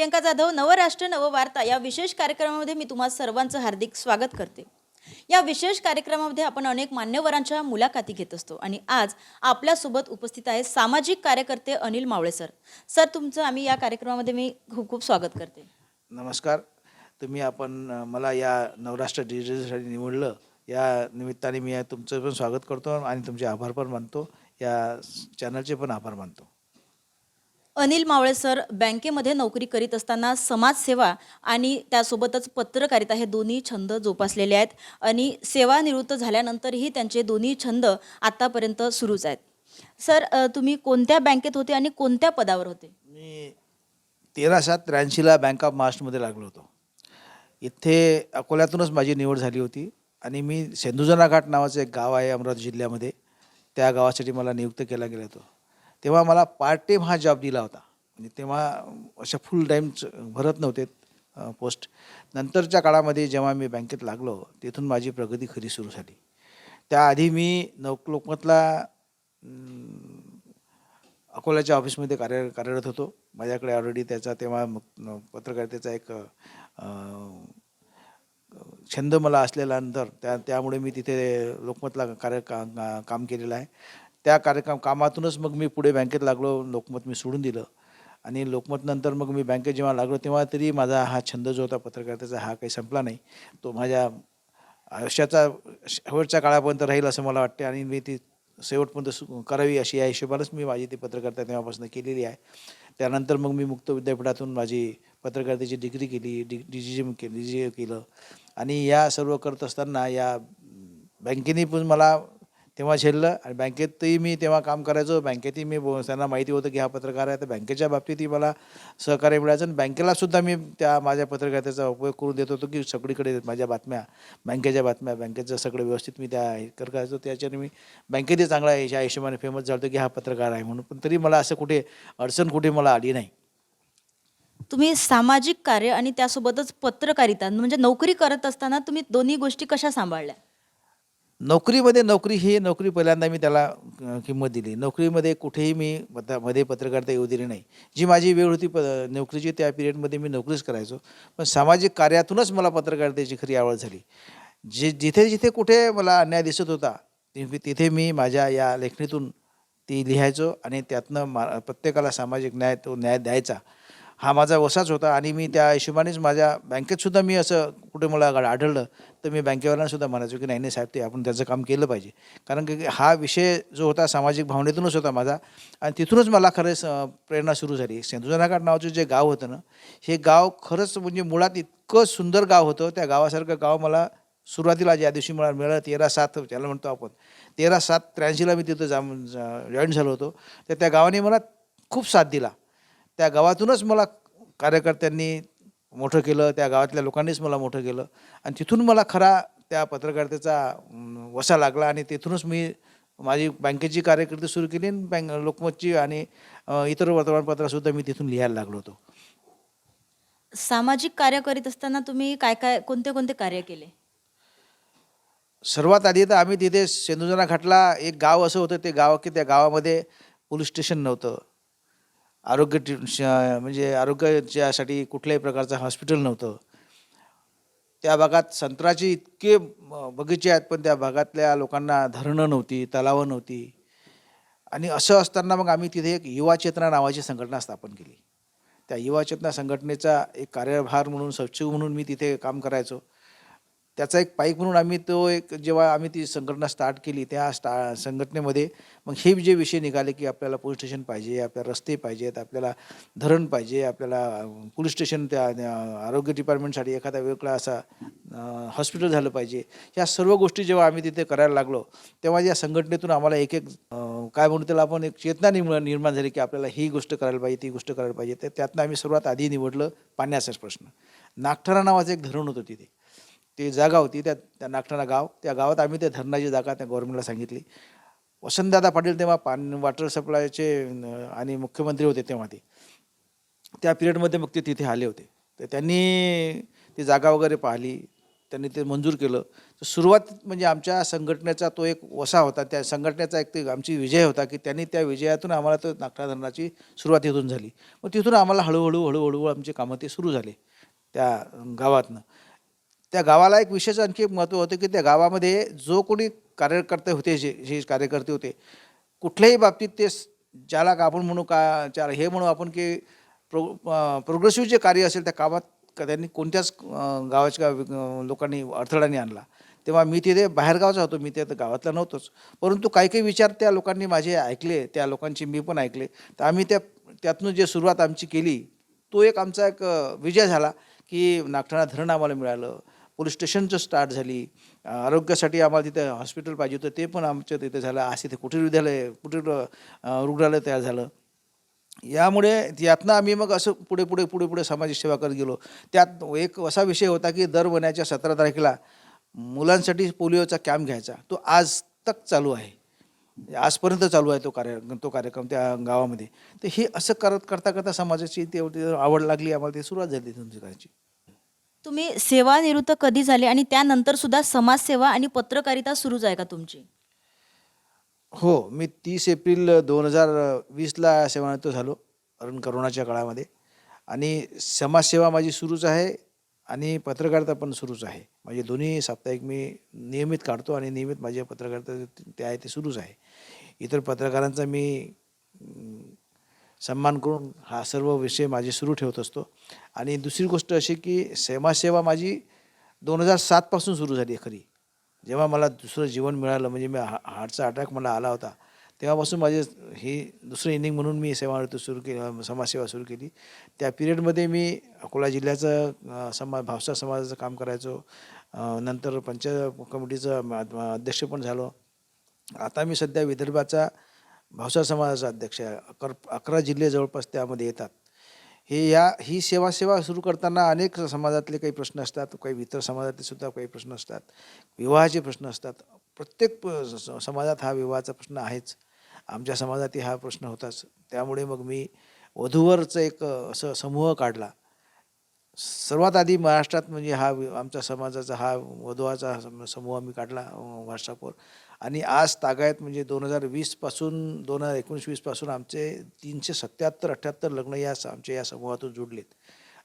प्रियंका जाधव नवराष्ट्र नववार्ता या विशेष कार्यक्रमामध्ये मी तुम्हा सर्वांचं हार्दिक स्वागत करते। या विशेष कार्यक्रमामध्ये आपण अनेक मान्यवरांच्या मुलाखती घेत असतो आणि आज आपल्यासोबत उपस्थित आहे सामाजिक कार्यकर्ते अनिल मावळे सर। सर तुमचं आम्ही या कार्यक्रमामध्ये मी खूप खूप स्वागत करते। नमस्कार. आपण मला या नवराष्ट्र डिजिटलसाठी निवडलं या निमित्ताने मी तुमचं पण स्वागत करतो आणि तुमचे आभार पण मानतो. या चॅनलचे पण आभार मानतो. अनिल मावळे सर बँकेमध्ये नोकरी करीत असताना समाजसेवा आणि त्यासोबतच पत्रकारिता हे दोन्ही छंद जोपासलेले आहेत आणि सेवानिवृत्त झाल्यानंतरही त्यांचे दोन्ही छंद आतापर्यंत सुरूच आहेत। सर तुम्ही कोणत्या बँकेत होते आणि कोणत्या पदावर होते? मी 13/7/83ला बँक ऑफ महाराष्ट्रमध्ये लागलो होतो. इथे अकोल्यातूनच माझी निवड झाली होती आणि मी सेंदुजना घाट नावाचं एक गाव आहे अमरावती जिल्ह्यामध्ये, त्या गावासाठी मला नियुक्त केला गेला होता. तेव्हा मला पार्ट टाईम हा जॉब दिला होता. म्हणजे तेव्हा अशा फुल टाईम भरत नव्हते पोस्ट. नंतरच्या काळामध्ये जेव्हा मी बँकेत लागलो तिथून माझी प्रगती खरी सुरू झाली. त्याआधी मी लोकमतला अकोल्याच्या ऑफिसमध्ये कार्यरत होतो. माझ्याकडे ऑलरेडी त्याचा तेव्हा पत्रकारितेचा एक छंद मला असल्यानंतर त्यामुळे मी तिथे लोकमतला काम केलेलं आहे. त्या कामातूनच मग मी पुढे बँकेत लागलो. लोकमत मी सोडून दिलं आणि लोकमतनंतर मग मी बँकेत जेव्हा लागलो तेव्हा तरी माझा हा छंद जो होता पत्रकारितेचा हा काही संपला नाही. तो माझ्या आयुष्याचा शेवटच्या काळापर्यंत राहील असं मला वाटते आणि मी ती शेवटपर्यंत करावी अशी या हिशोबानेच मी माझी ती पत्रकारिता तेव्हापासून केलेली आहे. त्यानंतर मग मी मुक्त विद्यापीठातून माझी पत्रकारितेची डिग्री केली, DGM केलं आणि या सर्व करत असताना या बँकेने पण मला तेव्हा झेललं आणि बँकेतही मी तेव्हा काम करायचो. बँकेतही मी त्यांना माहिती होतं की हा पत्रकार आहे, तर बँकेच्या बाबतीतही मला सहकार्य मिळायचं आणि बँकेलासुद्धा मी त्या माझ्या पत्रकारितेचा उपयोग करून देत होतो की सगळीकडे माझ्या बातम्या, बँकेचं सगळं व्यवस्थित मी करायचो. त्याच्याने मी बँकेतही चांगला या हिशोबाने फेमस झालो होतो की हा पत्रकार आहे म्हणून. पण तरी मला असं अडचण मला आली नाही. तुम्ही सामाजिक कार्य आणि त्यासोबतच पत्रकारिता म्हणजे नोकरी करत असताना तुम्ही दोन्ही गोष्टी कशा सांभाळल्या? नोकरी पहिल्यांदा मी त्याला किंमत दिली. नोकरीमध्ये कुठेही मी मध्ये पत्रकारिता येऊ दिली नाही. जी माझी वेळ होती नोकरीची त्या पिरियडमध्ये मी नोकरीच करायचो. पण सामाजिक कार्यातूनच मला पत्रकारितेची खरी आवड झाली. जिथे कुठे मला अन्याय दिसत होता तिथे मी माझ्या या लेखणीतून ती लिहायचो आणि त्यातनं प्रत्येकाला सामाजिक न्याय द्यायचा हा माझा वसाच होता आणि मी त्या हिशोबानेच माझ्या बँकेतसुद्धा मी असं कुठे मला आढळलं तर मी बँकेवाल्यांनासुद्धा म्हणायचो की नाही नाही साहेब, ते आपण त्याचं काम केलं पाहिजे. कारण की हा विषय जो होता सामाजिक भावनेतूनच होता माझा आणि तिथूनच मला खरंच प्रेरणा सुरू झाली. सेंदुजना घाट नावाचं जे गाव होतं ना, हे गाव खरंच म्हणजे मुळात इतकं सुंदर गाव होतं. त्या गावासारखं गाव मला सुरुवातीला ज्या दिवशी मला मिळालं 13/7 त्याला म्हणतो आपण 13/7/83ला मी तिथं जॉईन झालो होतो. तर त्या गावाने मला खूप साथ दिला. त्या गावातूनच मला कार्यकर्त्यांनी मोठं केलं, त्या गावातल्या लोकांनीच मला मोठं केलं आणि तिथून मला खरा त्या पत्रकारितेचा वसा लागला आणि तिथूनच मी माझी बँकेची कारकीर्द सुरू केली आणि लोकमतची आणि इतर वर्तमानपत्रासुद्धा मी तिथून लिहायला लागलो होतो. सामाजिक कार्य करीत असताना तुम्ही काय कोणते कार्य केले? सर्वात आधी तर आम्ही तिथे सेंदुजना घाटला एक गाव असं होतं ते गाव की त्या गावामध्ये पोलीस स्टेशन नव्हतं. म्हणजे आरोग्याच्यासाठी कुठल्याही प्रकारचं हॉस्पिटल नव्हतं. त्या भागात संत्र्याचे इतके बगीचे आहेत, पण त्या भागातल्या लोकांना धरणं नव्हती, तलावं नव्हती आणि असं असताना मग आम्ही तिथे एक युवा चेतना नावाची संघटना स्थापन केली. त्या युवा चेतना संघटनेचा एक कार्यभार म्हणून सचिव म्हणून मी तिथे काम करायचो. त्याचा एक पाईक म्हणून जेव्हा आम्ही ती संघटना स्टार्ट केली त्या संघटनेमध्ये मग हे जे विषय निघाले की आपल्याला पोलीस स्टेशन पाहिजे, आपल्याला रस्ते पाहिजेत, आपल्याला धरण पाहिजे, आपल्याला पोलीस स्टेशन आरोग्य डिपार्टमेंटसाठी एखादा वेगळा असा हॉस्पिटल झालं पाहिजे. ह्या सर्व गोष्टी जेव्हा आम्ही तिथे करायला लागलो तेव्हा या संघटनेतून आम्हाला एक काय म्हणू त्याला आपण एक चेतना निर्माण झाली की आपल्याला ही गोष्ट करायला पाहिजे, ती गोष्ट करायला पाहिजे. तर त्यातनं आम्ही सर्वात आधी निवडलं पाण्याचाच प्रश्न. नागठाणा नावाचं एक धरण होतं तिथे. ती जागा होती त्या नागठाणा गाव. त्या गावात आम्ही त्या धरणाची जागा त्या गव्हर्नमेंटला सांगितली. वसंतदादा पाटील तेव्हा वॉटर सप्लायचे आणि मुख्यमंत्री होते तेव्हा ते. त्या पिरियडमध्ये मग ते तिथे आले होते. तर त्यांनी ती जागा वगैरे पाहिली. त्यांनी ते मंजूर केलं. तर सुरुवात म्हणजे आमच्या संघटनेचा तो एक वसा होता. त्या संघटनेचा एक ते आमची विजय होता, की त्यांनी त्या विजयातून आम्हाला तो नागठाणा धरणाची सुरुवात तिथून झाली. मग तिथून आम्हाला हळूहळू आमचे कामं ते सुरू झाले त्या गावातनं. त्या गावाला एक विशेष आणखी एक महत्त्व होतं, की त्या गावामध्ये जो कोणी कार्यकर्ते होते, जे कार्यकर्ते होते, कुठल्याही बाबतीत ते ज्याला का आपण म्हणू का ज्याला हे म्हणू आपण, की प्रोग्रेसिव्ह जे कार्य असेल त्या कामात त्यांनी कोणत्याच गावाच्या लोकांनी अडथळा नाही आणला. तेव्हा मी तिथे बाहेरगावचा होतो, मी त्या गावातला नव्हतोच. परंतु काही विचार त्या लोकांनी माझे ऐकले, त्या लोकांचे मी पण ऐकले. तर आम्ही त्यातून जे सुरुवात आमची केली, तो एक आमचा एक विजय झाला, की नागठाणा धरण आम्हाला मिळालं. पोलीस स्टेशनचं स्टार्ट झाली. आरोग्यासाठी आम्हाला तिथे हॉस्पिटल पाहिजे होतं, ते पण आमच्या तिथे झालं. आज तिथे कुटीर रुग्णालय तयार झालं. यामुळे यातनं आम्ही मग असं पुढे समाजाची सेवा करत गेलो. त्यात एक असा विषय होता, की दर महिन्याच्या 17 तारखेला मुलांसाठी पोलिओचा कॅम्प घ्यायचा. तो आज तक चालू आहे. आजपर्यंत चालू आहे तो कार्यक्रम त्या गावामध्ये. तर हे असं करता समाजाची तेवढी आवड लागली आम्हाला, ती सुरुवात झाली तिथून करायची. तुम्ही सेवानिवृत्त कधी झाले आणि त्यानंतर सुद्धा समाजसेवा आणि पत्रकारिता सुरूच आहे का तुमची? हो, मी 30 एप्रिल 2020ला सेवानिवृत्त झालो, कारण करोनाच्या काळामध्ये. आणि समाजसेवा माझी सुरूच आहे आणि पत्रकारिता पण सुरूच आहे. म्हणजे दोन्ही साप्ताहिक मी नियमित काढतो आणि नियमित माझी पत्रकारिता ते आहे ते सुरूच आहे. इतर पत्रकारांचा मी सन्मान करून हा सर्व विषय माझे सुरू ठेवत असतो. आणि दुसरी गोष्ट अशी, की समाजसेवा माझी 2007 पासून सुरू झाली आहे खरी. जेव्हा मला दुसरं जीवन मिळालं, म्हणजे मी हार्टचा अटॅक मला आला होता, तेव्हापासून माझे ही दुसरं इनिंग म्हणून मी सेवानिवृत्त सुरू केली, समाजसेवा सुरू केली. त्या पिरियडमध्ये मी अकोला जिल्ह्याचं भावसार समाजाचं काम करायचो. नंतर पंचायत कमिटीचं अध्यक्ष पण झालो. आता मी सध्या विदर्भाचा भावसार समाजाचा अध्यक्ष आहे. 11 जिल्हे जवळपास त्यामध्ये येतात. ही सेवा सुरू करताना अनेक समाजातले काही प्रश्न असतात, काही इतर समाजातले सुद्धा काही प्रश्न असतात, विवाहाचे प्रश्न असतात. प्रत्येक समाजात हा विवाहाचा प्रश्न आहेच. आमच्या समाजातही हा प्रश्न होताच. त्यामुळे मग मी वधूवरचं एक असं समूह काढला. सर्वात आधी महाराष्ट्रात, म्हणजे आमच्या समाजाचा हा वधूचा समूह मी काढला व्हॉट्सअपवर. आणि आज तागायत म्हणजे 2020 पासून 2019-20 पासून आमचे 377-78 लग्न आमच्या या समूहातून जुडलेत.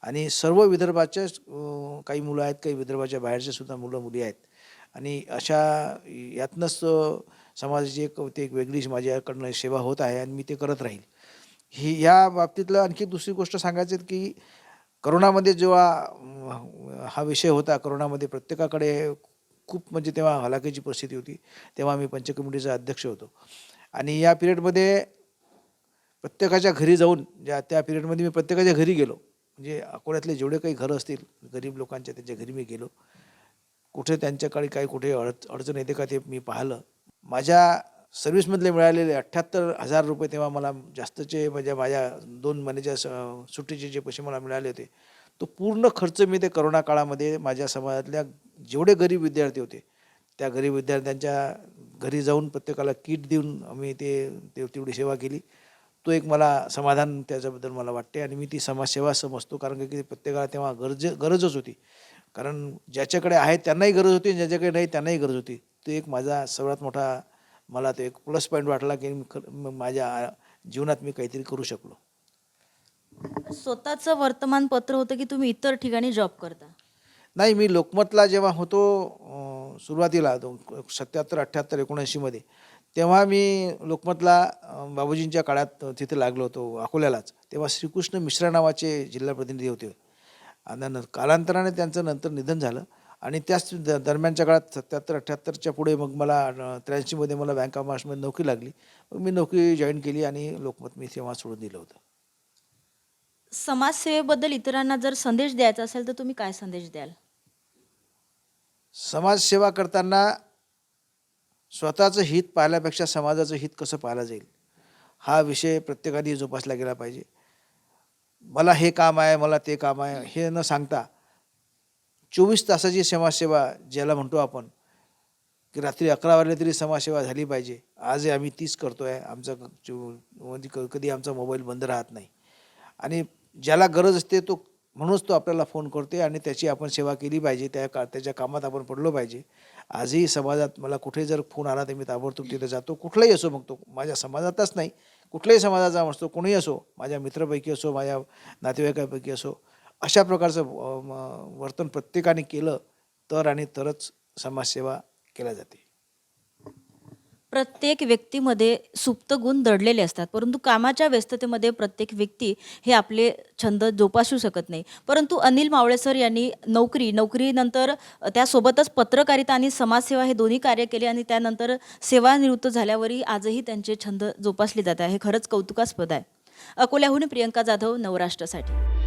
आणि सर्व विदर्भाच्याच काही मुलं आहेत, काही विदर्भाच्या बाहेरचे सुद्धा मुलं मुली आहेत. आणि अशा यातनंच समाजाची एक वेगळीच माझ्याकडनं सेवा होत आहे आणि मी ते करत राहील. या बाबतीतलं आणखी दुसरी गोष्ट सांगायची, की करोनामध्ये जेव्हा हा विषय होता, करोनामध्ये प्रत्येकाकडे खूप, म्हणजे तेव्हा हलाखीची परिस्थिती होती. तेव्हा मी पंचायत कमिटीचा अध्यक्ष होतो. आणि या पिरियडमध्ये प्रत्येकाच्या घरी जाऊन, त्या पिरियडमध्ये मी प्रत्येकाच्या घरी गेलो. म्हणजे अकोल्यातले जेवढे काही घरं असतील गरीब लोकांच्या, त्यांच्या घरी मी गेलो. कुठे त्यांच्याकडे काही कुठे अडचण येते का ते मी पाहिलं. माझ्या सर्व्हिसमधले मिळालेले 78,000 रुपये तेव्हा मला जास्तचे, म्हणजे माझ्या 2 महिन्याच्या सुट्टीचे जे पैसे मला मिळाले होते, तो पूर्ण खर्च मी ते करोना काळामध्ये माझ्या समाजातल्या जेवढे गरीब विद्यार्थी होते, त्या गरीब विद्यार्थ्यांच्या घरी जाऊन प्रत्येकाला किट देऊन आम्ही तेवढी सेवा केली. तो एक मला समाधान त्याच्याबद्दल मला वाटते. आणि मी ती समाजसेवा समजतो, कारण की प्रत्येकाला तेव्हा गरजच होती. कारण ज्याच्याकडे आहे त्यांनाही गरज होती, ज्याच्याकडे नाही त्यांनाही गरज होती. तो एक माझा सर्वात मोठा, मला तो एक प्लस पॉईंट वाटला, की माझ्या जीवनात मी काहीतरी करू शकलो. स्वतःचं वर्तमानपत्र होतं की तुम्ही इतर ठिकाणी जॉब करता? नाही, मी लोकमतला जेव्हा होतो सुरुवातीला 77, 78, 79मध्ये, तेव्हा मी लोकमतला बाबूजींच्या काळात तिथे लागलो होतो अकोल्यालाच. तेव्हा श्रीकृष्ण मिश्रा नावाचे जिल्हा प्रतिनिधी होते. आणि कालांतराने त्यांचं नंतर निधन झालं. आणि त्याच दरम्यानच्या काळात 77-78च्या पुढे मग मला 83मध्ये मला बँक ऑफ महाराष्ट्रमध्ये नोकरी लागली. मग मी नोकरी जॉईन केली आणि लोकमत मी तेव्हा सोडून दिलं होतं. समाजसेवेबद्दल इतरांना जर संदेश द्यायचा असेल तर तुम्ही काय संदेश द्याल? समाजसेवा करताना स्वतःचं हित पाहिल्यापेक्षा समाजाचं हित कसं पाहिलं जाईल, हा विषय प्रत्येकाने जोपासला गेला पाहिजे. मला हे काम आहे, मला ते काम आहे, हे न सांगता 24 तासाची समाजसेवा ज्याला म्हणतो आपण, की रात्री 11 वाजले तरी समाजसेवा झाली पाहिजे. आजही आम्ही तीच करतो आहे. म्हणजे कधी आमचा मोबाईल बंद राहत नाही. आणि ज्याला गरज असते तो म्हणूनच तो आपल्याला फोन करते आणि त्याची आपण सेवा केली पाहिजे, त्याच्या कामात आपण पडलो पाहिजे. आजही समाजात मला कुठे जर फोन आला तर मी ताबडतोब तिथे जातो. कुठलाही असो, मग तो माझ्या समाजातच नाही, कुठल्याही समाजाचा असतो, कोणीही असो, माझ्या मित्रापैकी असो, माझ्या नातेवाईकापैकी असो, अशा प्रकारचं वर्तन प्रत्येकाने केलं तर आणि तरच समाजसेवा केल्या जाते. प्रत्येक व्यक्तीमध्ये सुप्त गुण दडलेले असतात, परंतु कामाच्या व्यस्ततेमध्ये प्रत्येक व्यक्ती हे आपले छंद जोपासू शकत नाही. परंतु अनिल मावळे सर यांनी नोकरीनंतर त्यासोबतच पत्रकारिता आणि समाजसेवा हे दोन्ही कार्य केले आणि त्यानंतर सेवानिवृत्त झाल्यावरही आजही त्यांचे छंद जोपासले जात आहे. हे खरंच कौतुकास्पद आहे. अकोल्याहून प्रियंका जाधव, नवराष्ट्रासाठी.